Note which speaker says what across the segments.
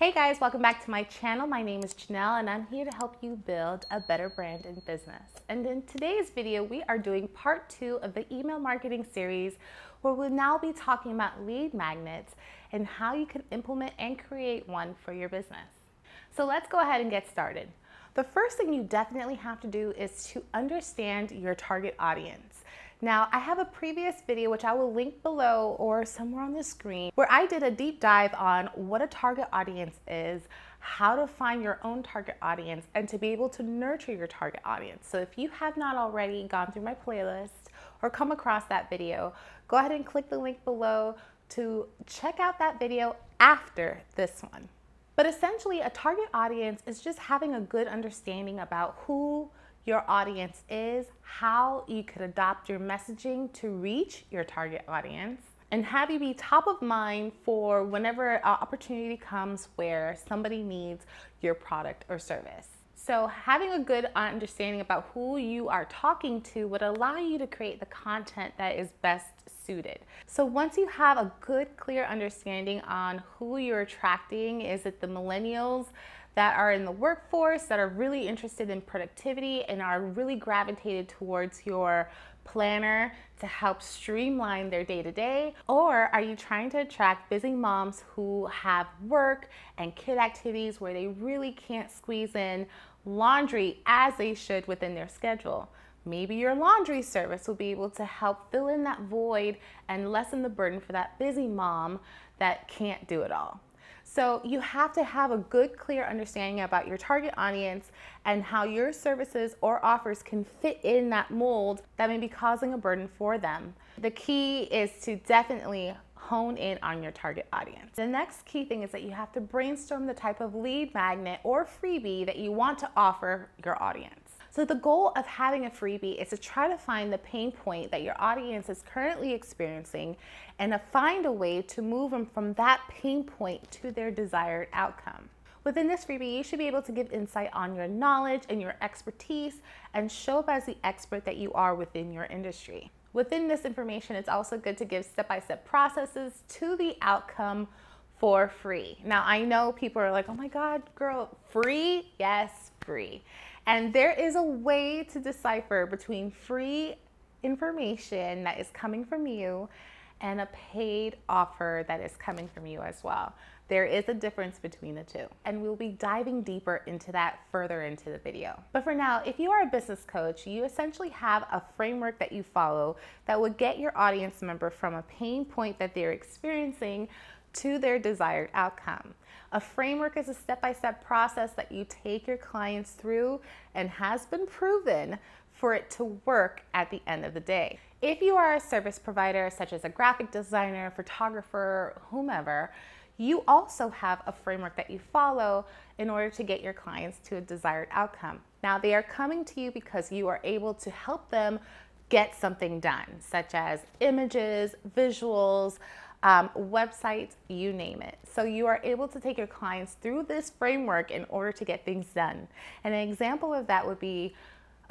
Speaker 1: Hey guys, welcome back to my channel. My name is Janelle and I'm here to help you build a better brand and business. And in today's video, we are doing part 2 of the email marketing series where we'll now be talking about lead magnets and how you can implement and create one for your business. So let's go ahead and get started. The first thing you definitely have to do is to understand your target audience. Now, I have a previous video, which I will link below or somewhere on the screen, where I did a deep dive on what a target audience is, how to find your own target audience, and to be able to nurture your target audience. So if you have not already gone through my playlist or come across that video, go ahead and click the link below to check out that video after this one. But essentially, a target audience is just having a good understanding about who your audience is, how you could adopt your messaging to reach your target audience, and have you be top of mind for whenever an opportunity comes where somebody needs your product or service. So having a good understanding about who you are talking to would allow you to create the content that is best suited. So once you have a good, clear understanding on who you're attracting, is it the millennials that are in the workforce, that are really interested in productivity and are really gravitated towards your planner to help streamline their day-to-day? Or are you trying to attract busy moms who have work and kid activities where they really can't squeeze in laundry as they should within their schedule? Maybe your laundry service will be able to help fill in that void and lessen the burden for that busy mom that can't do it all. So you have to have a good, clear understanding about your target audience and how your services or offers can fit in that mold that may be causing a burden for them. The key is to definitely hone in on your target audience. The next key thing is that you have to brainstorm the type of lead magnet or freebie that you want to offer your audience. So the goal of having a freebie is to try to find the pain point that your audience is currently experiencing and to find a way to move them from that pain point to their desired outcome. Within this freebie, you should be able to give insight on your knowledge and your expertise and show up as the expert that you are within your industry. Within this information, it's also good to give step-by-step processes to the outcome for free. Now, I know people are like, oh my God, girl, free? Yes, free. And there is a way to decipher between free information that is coming from you and a paid offer that is coming from you as well. There is a difference between the two, and we'll be diving deeper into that further into the video. But for now, if you are a business coach, you essentially have a framework that you follow that would get your audience member from a pain point that they're experiencing to their desired outcome. A framework is a step-by-step process that you take your clients through and has been proven for it to work at the end of the day. If you are a service provider, such as a graphic designer, photographer, whomever, you also have a framework that you follow in order to get your clients to a desired outcome. Now, they are coming to you because you are able to help them get something done, such as images, visuals, websites, you name it. So you are able to take your clients through this framework in order to get things done. And an example of that would be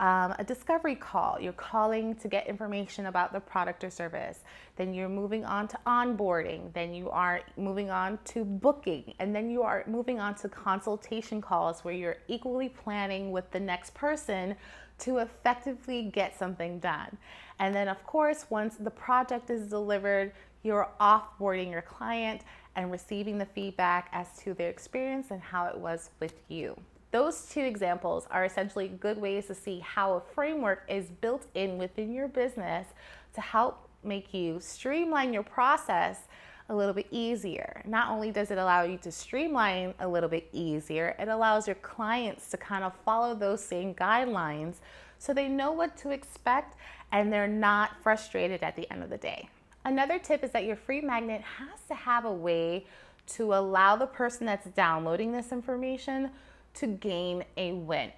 Speaker 1: a discovery call. You're calling to get information about the product or service. Then you're moving on to onboarding. Then you are moving on to booking. And then you are moving on to consultation calls where you're equally planning with the next person to effectively get something done. And then of course, once the project is delivered, you're offboarding your client and receiving the feedback as to their experience and how it was with you. Those two examples are essentially good ways to see how a framework is built in within your business to help make you streamline your process a little bit easier. Not only does it allow you to streamline a little bit easier, it allows your clients to kind of follow those same guidelines so they know what to expect and they're not frustrated at the end of the day. Another tip is that your free magnet has to have a way to allow the person that's downloading this information to gain a win.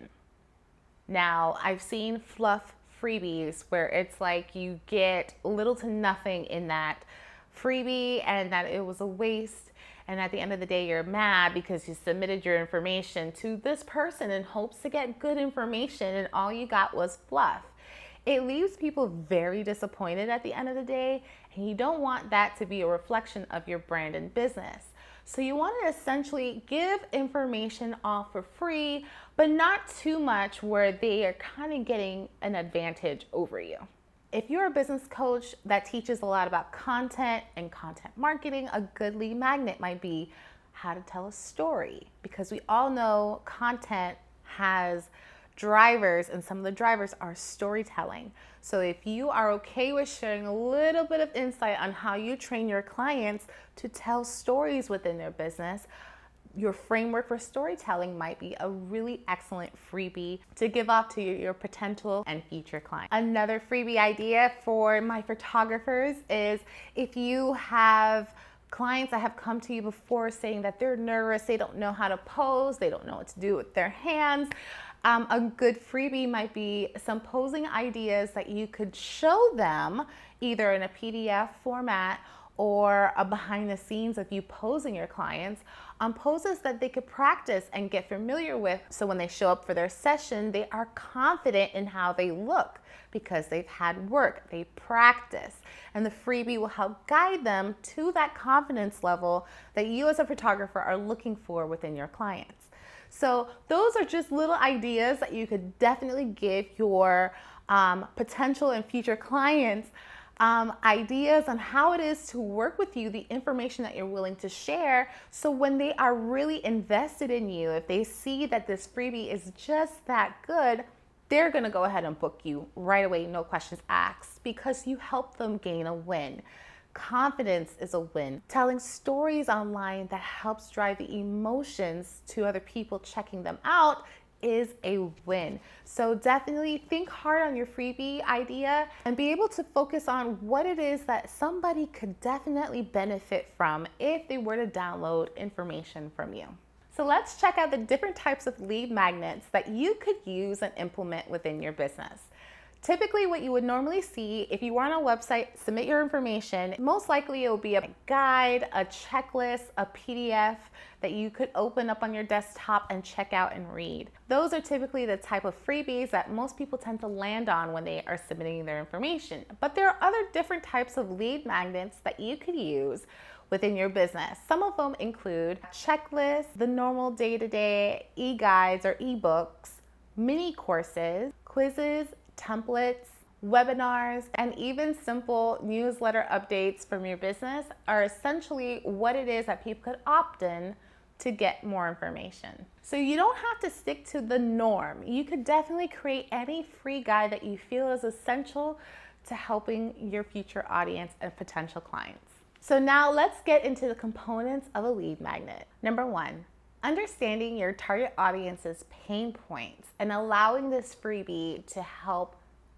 Speaker 1: Now, I've seen fluff freebies where it's like you get little to nothing in that freebie and that it was a waste, and at the end of the day you're mad because you submitted your information to this person in hopes to get good information and all you got was fluff. It leaves people very disappointed at the end of the day, and you don't want that to be a reflection of your brand and business. So you want to essentially give information off for free, but not too much where they are kind of getting an advantage over you. If you're a business coach that teaches a lot about content and content marketing, a good lead magnet might be how to tell a story, because we all know content has drivers, and some of the drivers are storytelling. So if you are okay with sharing a little bit of insight on how you train your clients to tell stories within their business, your framework for storytelling might be a really excellent freebie to give off to your potential and future clients. Another freebie idea for my photographers is if you have clients that have come to you before saying that they're nervous, they don't know how to pose, they don't know what to do with their hands, a good freebie might be some posing ideas that you could show them either in a PDF format or a behind the scenes of you posing your clients on poses that they could practice and get familiar with, so when they show up for their session, they are confident in how they look because they've had work, they practice, and the freebie will help guide them to that confidence level that you as a photographer are looking for within your clients. So those are just little ideas that you could definitely give your potential and future clients ideas on how it is to work with you, the information that you're willing to share. So when they are really invested in you, if they see that this freebie is just that good, they're going to go ahead and book you right away, no questions asked, because you help them gain a win. Confidence is a win. Telling stories online that helps drive the emotions to other people checking them out is a win. So definitely think hard on your freebie idea and be able to focus on what it is that somebody could definitely benefit from if they were to download information from you. So let's check out the different types of lead magnets that you could use and implement within your business. Typically what you would normally see if you were on a website, submit your information, most likely it will be a guide, a checklist, a PDF that you could open up on your desktop and check out and read. Those are typically the type of freebies that most people tend to land on when they are submitting their information. But there are other different types of lead magnets that you could use within your business. Some of them include checklists, the normal day-to-day e-guides or e-books, mini courses, quizzes, templates, webinars, and even simple newsletter updates from your business are essentially what it is that people could opt in to get more information. So you don't have to stick to the norm. You could definitely create any free guide that you feel is essential to helping your future audience and potential clients. So now let's get into the components of a lead magnet. Number one, understanding your target audience's pain points and allowing this freebie to help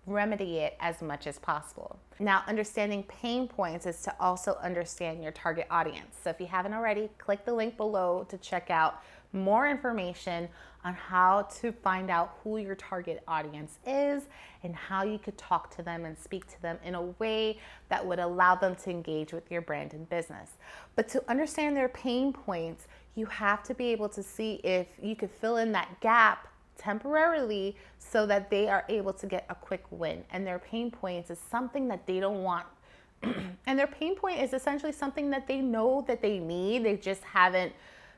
Speaker 1: remedy it as much as possible. Now, understanding pain points is to also understand your target audience. So if you haven't already, click the link below to check out more information on how to find out who your target audience is and how you could talk to them and speak to them in a way that would allow them to engage with your brand and business. But to understand their pain points, you have to be able to see if you could fill in that gap temporarily so that they are able to get a quick win. And their pain points is something that they don't want. And their pain point is essentially something that they know that they need. They just haven't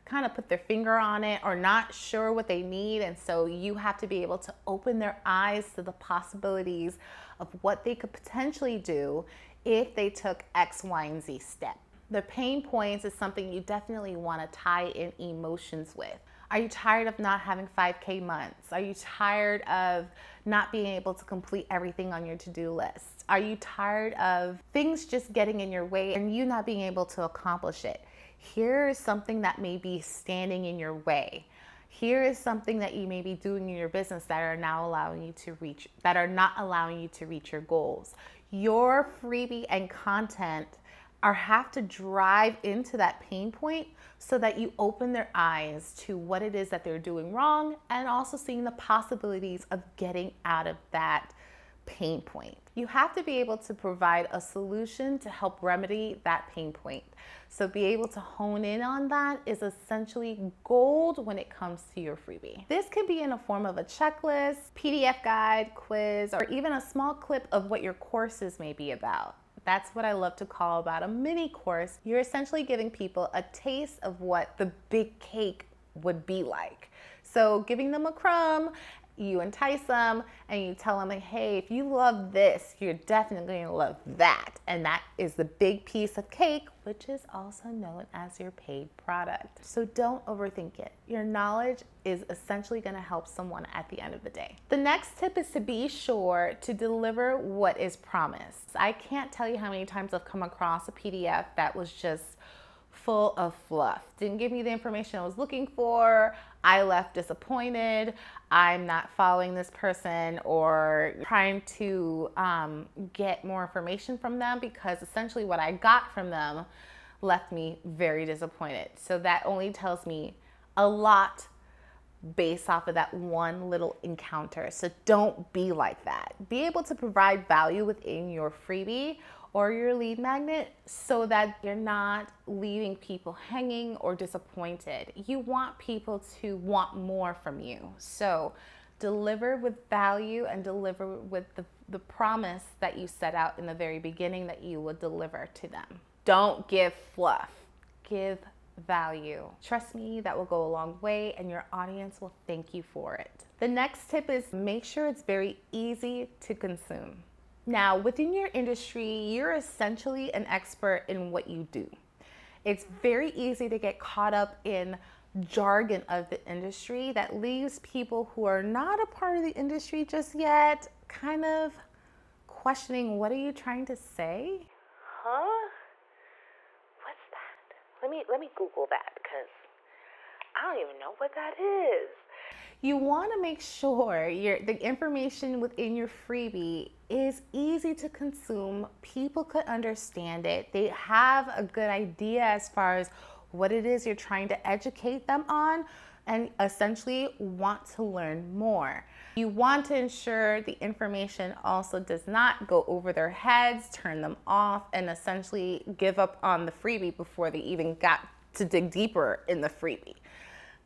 Speaker 1: kind of put their finger on it or not sure what they need. And so you have to be able to open their eyes to the possibilities of what they could potentially do if they took X, Y, and Z step. The pain points is something you definitely want to tie in emotions with. Are you tired of not having 5K months? Are you tired of not being able to complete everything on your to-do list? Are you tired of things just getting in your way and you not being able to accomplish it? Here is something that may be standing in your way. Here is something that you may be doing in your business that are now allowing you to reach, that are not allowing you to reach your goals. Your freebie and content have to drive into that pain point so that you open their eyes to what it is that they're doing wrong and also seeing the possibilities of getting out of that pain point. You have to be able to provide a solution to help remedy that pain point. So be able to hone in on that is essentially gold when it comes to your freebie. This can be in a form of a checklist, PDF guide, quiz, or even a small clip of what your courses may be about. That's what I love to call about a mini course. You're essentially giving people a taste of what the big cake would be like. So giving them a crumb, you entice them and you tell them, like, hey, if you love this, you're definitely going to love that. And that is the big piece of cake, which is also known as your paid product. So don't overthink it. Your knowledge is essentially going to help someone at the end of the day. The next tip is to be sure to deliver what is promised. I can't tell you how many times I've come across a PDF that was just full of fluff. Didn't give me the information I was looking for. I left disappointed. I'm not following this person or trying to get more information from them, because essentially what I got from them left me very disappointed. So that only tells me a lot based off of that one little encounter. So don't be like that. Be able to provide value within your freebie or your lead magnet so that you're not leaving people hanging or disappointed. You want people to want more from you. So deliver with value and deliver with the promise that you set out in the very beginning that you would deliver to them. Don't give fluff, give value. Trust me, that will go a long way and your audience will thank you for it. The next tip is make sure it's very easy to consume. Now, within your industry, you're essentially an expert in what you do. It's very easy to get caught up in jargon of the industry that leaves people who are not a part of the industry just yet kind of questioning, what are you trying to say?
Speaker 2: Huh? What's that? Let me Google that, because I don't even know what that is.
Speaker 1: You want to make sure the information within your freebie is easy to consume. People could understand it. They have a good idea as far as what it is you're trying to educate them on, and essentially want to learn more. You want to ensure the information also does not go over their heads, turn them off, and essentially give up on the freebie before they even got to dig deeper in the freebie.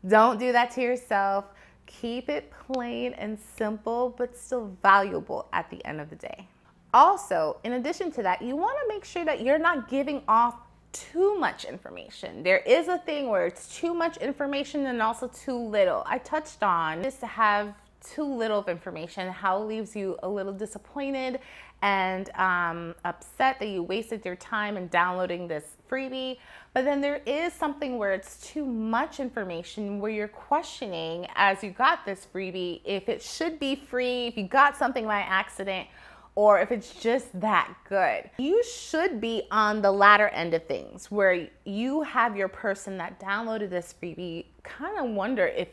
Speaker 1: Don't do that to yourself. Keep it plain and simple, but still valuable at the end of the day. Also, in addition to that, you want to make sure that you're not giving off too much information. There is a thing where it's too much information and also too little. I touched on just to have too little of information, how it leaves you a little disappointed and upset that you wasted your time in downloading this freebie. But then there is something where it's too much information, where you're questioning as you got this freebie if it should be free, if you got something by accident, or if it's just that good. You should be on the latter end of things, where you have your person that downloaded this freebie kind of wonder if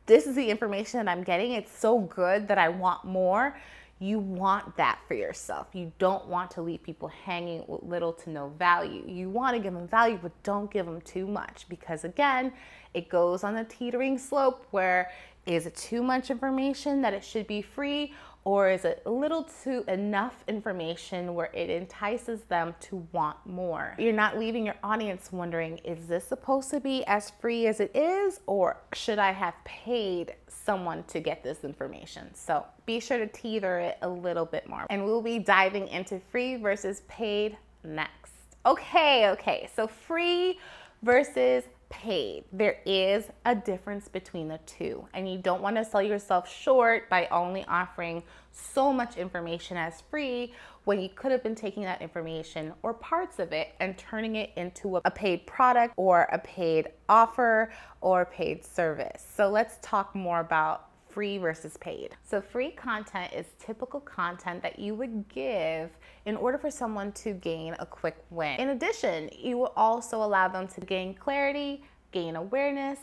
Speaker 1: this is the information that I'm getting, it's so good that I want more. You want that for yourself. You don't want to leave people hanging with little to no value. You want to give them value, but don't give them too much, because again, it goes on a teetering slope where is it too much information that it should be free, or is it a little too enough information where it entices them to want more? You're not leaving your audience wondering, is this supposed to be as free as it is, or should I have paid someone to get this information? So be sure to teeter it a little bit more. And we'll be diving into free versus paid next. Okay, so free versus paid. There is a difference between the two, and you don't want to sell yourself short by only offering so much information as free when you could have been taking that information or parts of it and turning it into a paid product or a paid offer or a paid service. So let's talk more about free versus paid. So free content is typical content that you would give in order for someone to gain a quick win. In addition, you will also allow them to gain clarity, gain awareness,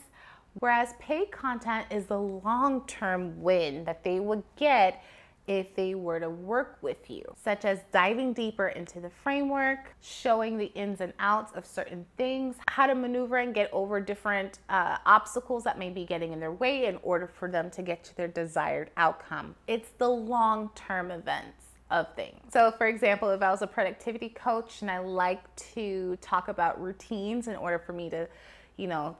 Speaker 1: whereas paid content is the long-term win that they would get if they were to work with you, such as diving deeper into the framework, showing the ins and outs of certain things, how to maneuver and get over different obstacles that may be getting in their way in order for them to get to their desired outcome. It's the long-term events of things. So for example, if I was a productivity coach and I like to talk about routines in order for me to,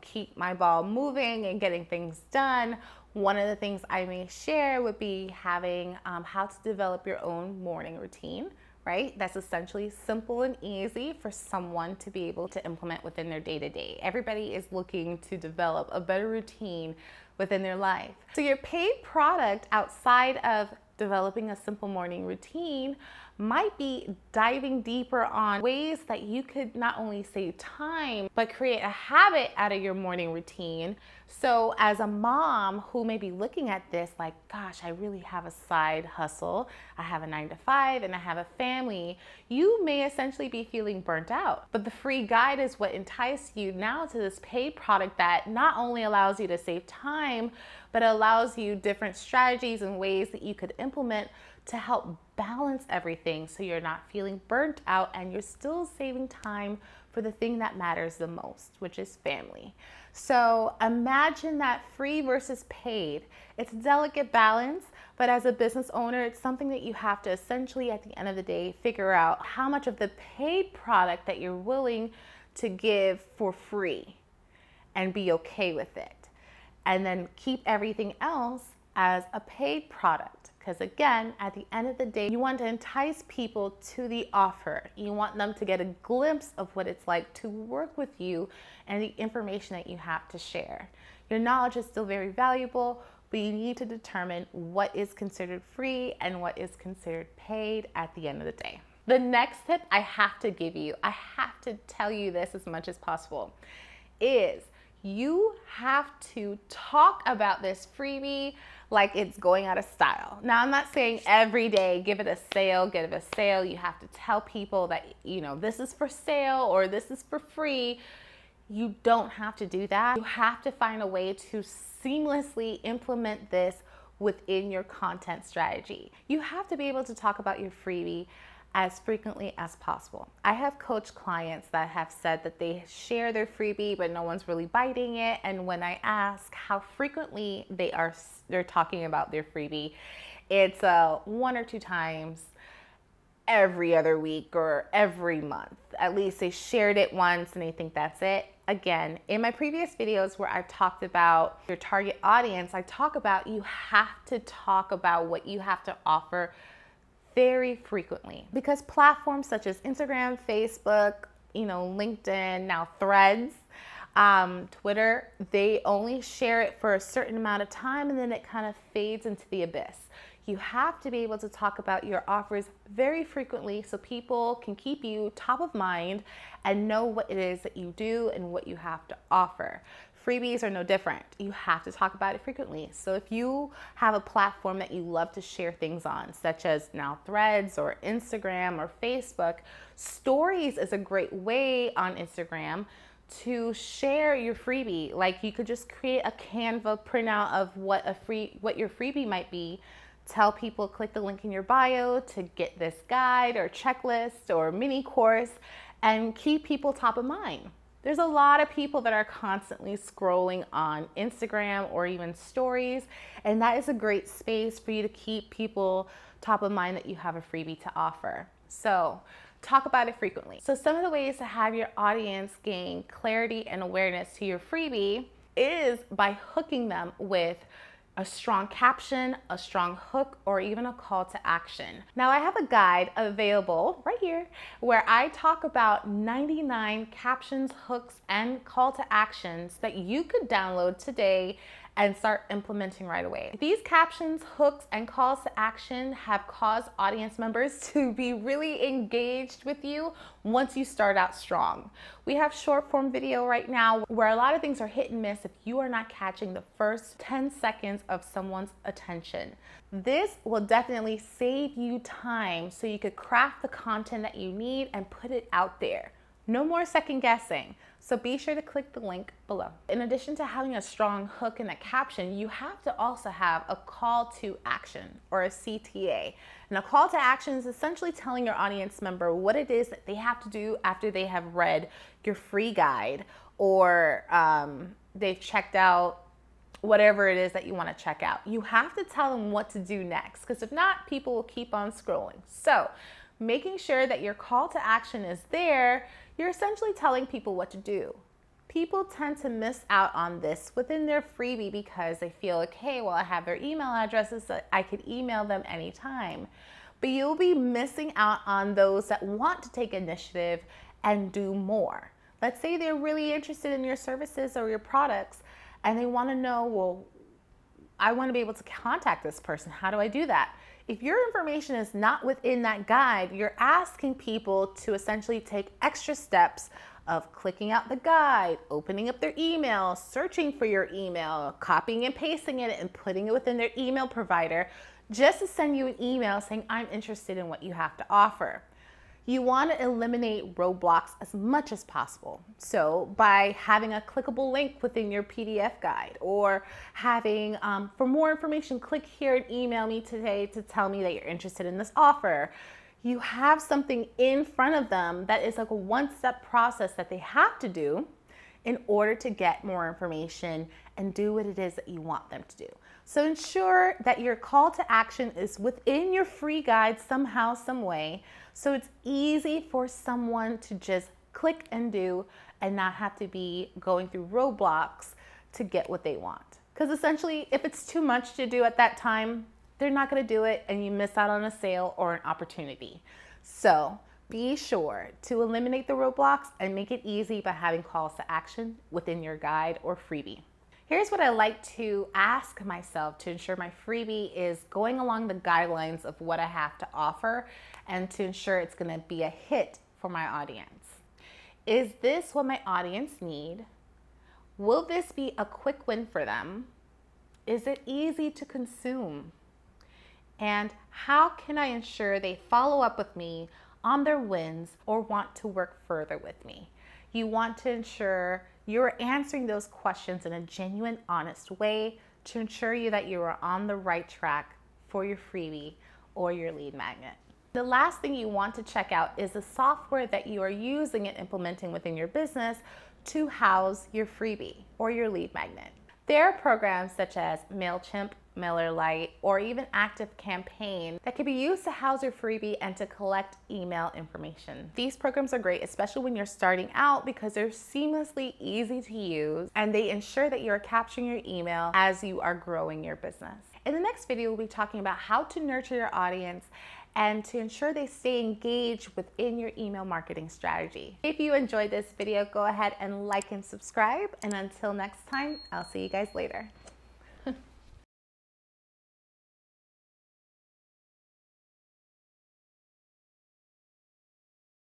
Speaker 1: keep my ball moving and getting things done, one of the things I may share would be having how to develop your own morning routine, right? That's essentially simple and easy for someone to be able to implement within their day-to-day. Everybody is looking to develop a better routine within their life. So your paid product outside of developing a simple morning routine might be diving deeper on ways that you could not only save time, but create a habit out of your morning routine. So as a mom who may be looking at this like, gosh, I really have a side hustle, I have a 9-to-5 and I have a family, you may essentially be feeling burnt out. But the free guide is what enticed you now to this paid product that not only allows you to save time, but allows you different strategies and ways that you could implement to help balance everything so you're not feeling burnt out and you're still saving time for the thing that matters the most, which is family. So imagine that free versus paid. It's a delicate balance, but as a business owner, it's something that you have to essentially at the end of the day figure out how much of the paid product that you're willing to give for free and be okay with it. And then keep everything else as a paid product. Because again, at the end of the day, you want to entice people to the offer. You want them to get a glimpse of what it's like to work with you and the information that you have to share. Your knowledge is still very valuable, but you need to determine what is considered free and what is considered paid at the end of the day. The next tip I have to give you, I have to tell you this as much as possible, is you have to talk about this freebie like it's going out of style. Now, I'm not saying every day, give it a sale, give it a sale. You have to tell people that, this is for sale or this is for free. You don't have to do that. You have to find a way to seamlessly implement this within your content strategy. You have to be able to talk about your freebie as frequently as possible. I have coach clients that have said that they share their freebie, but no one's really biting it. And when I ask how frequently they're talking about their freebie, it's 1 or 2 times every other week or every month. At least they shared it once and they think that's it. Again, in my previous videos where I've talked about your target audience, I talk about you have to talk about what you have to offer very frequently, because platforms such as Instagram, Facebook, LinkedIn, now Threads, Twitter, they only share it for a certain amount of time and then it kind of fades into the abyss. You have to be able to talk about your offers very frequently so people can keep you top of mind and know what it is that you do and what you have to offer. Freebies are no different. You have to talk about it frequently. So if you have a platform that you love to share things on, such as now Threads or Instagram or Facebook, Stories is a great way on Instagram to share your freebie. Like you could just create a Canva printout of what your freebie might be. Tell people, click the link in your bio to get this guide or checklist or mini course and keep people top of mind. There's a lot of people that are constantly scrolling on Instagram or even stories, and that is a great space for you to keep people top of mind that you have a freebie to offer. So talk about it frequently. So some of the ways to have your audience gain clarity and awareness to your freebie is by hooking them with a strong caption, a strong hook, or even a call to action. Now I have a guide available right here where I talk about 99 captions, hooks, and call to actions that you could download today and start implementing right away. These captions, hooks, and calls to action have caused audience members to be really engaged with you once you start out strong. We have short form video right now where a lot of things are hit and miss if you are not catching the first 10 seconds of someone's attention. This will definitely save you time so you could craft the content that you need and put it out there. No more second guessing. So be sure to click the link below. In addition to having a strong hook and a caption, you have to also have a call to action or a CTA. And a call to action is essentially telling your audience member what it is that they have to do after they have read your free guide or they've checked out whatever it is that you want to check out. You have to tell them what to do next, because if not, people will keep on scrolling. So making sure that your call to action is there, you're essentially telling people what to do. People tend to miss out on this within their freebie because they feel like, hey, well, I have their email addresses, so I could email them anytime. but you'll be missing out on those that want to take initiative and do more. Let's say they're really interested in your services or your products and they want to know, well, I want to be able to contact this person. How do I do that? If your information is not within that guide, you're asking people to essentially take extra steps of clicking out the guide, opening up their email, searching for your email, copying and pasting it and putting it within their email provider just to send you an email saying, I'm interested in what you have to offer. You want to eliminate roadblocks as much as possible. So by having a clickable link within your PDF guide, or having, for more information, click here and email me today to tell me that you're interested in this offer. You have something in front of them that is like a one-step process that they have to do in order to get more information and do what it is that you want them to do. So ensure that your call to action is within your free guide somehow, some way, so it's easy for someone to just click and do and not have to be going through roadblocks to get what they want. Because essentially, if it's too much to do at that time, they're not going to do it and you miss out on a sale or an opportunity. So be sure to eliminate the roadblocks and make it easy by having calls to action within your guide or freebie. Here's what I like to ask myself to ensure my freebie is going along the guidelines of what I have to offer and to ensure it's going to be a hit for my audience. Is this what my audience need? Will this be a quick win for them? Is it easy to consume? And how can I ensure they follow up with me on their wins or want to work further with me? You want to ensure you're answering those questions in a genuine, honest way to ensure you that you are on the right track for your freebie or your lead magnet. The last thing you want to check out is the software that you are using and implementing within your business to house your freebie or your lead magnet. There are programs such as MailChimp, MailerLite, or even ActiveCampaign that can be used to house your freebie and to collect email information. These programs are great, especially when you're starting out, because they're seamlessly easy to use and they ensure that you're capturing your email as you are growing your business. In the next video, we'll be talking about how to nurture your audience and to ensure they stay engaged within your email marketing strategy. If you enjoyed this video, go ahead and like and subscribe. And until next time, I'll see you guys later.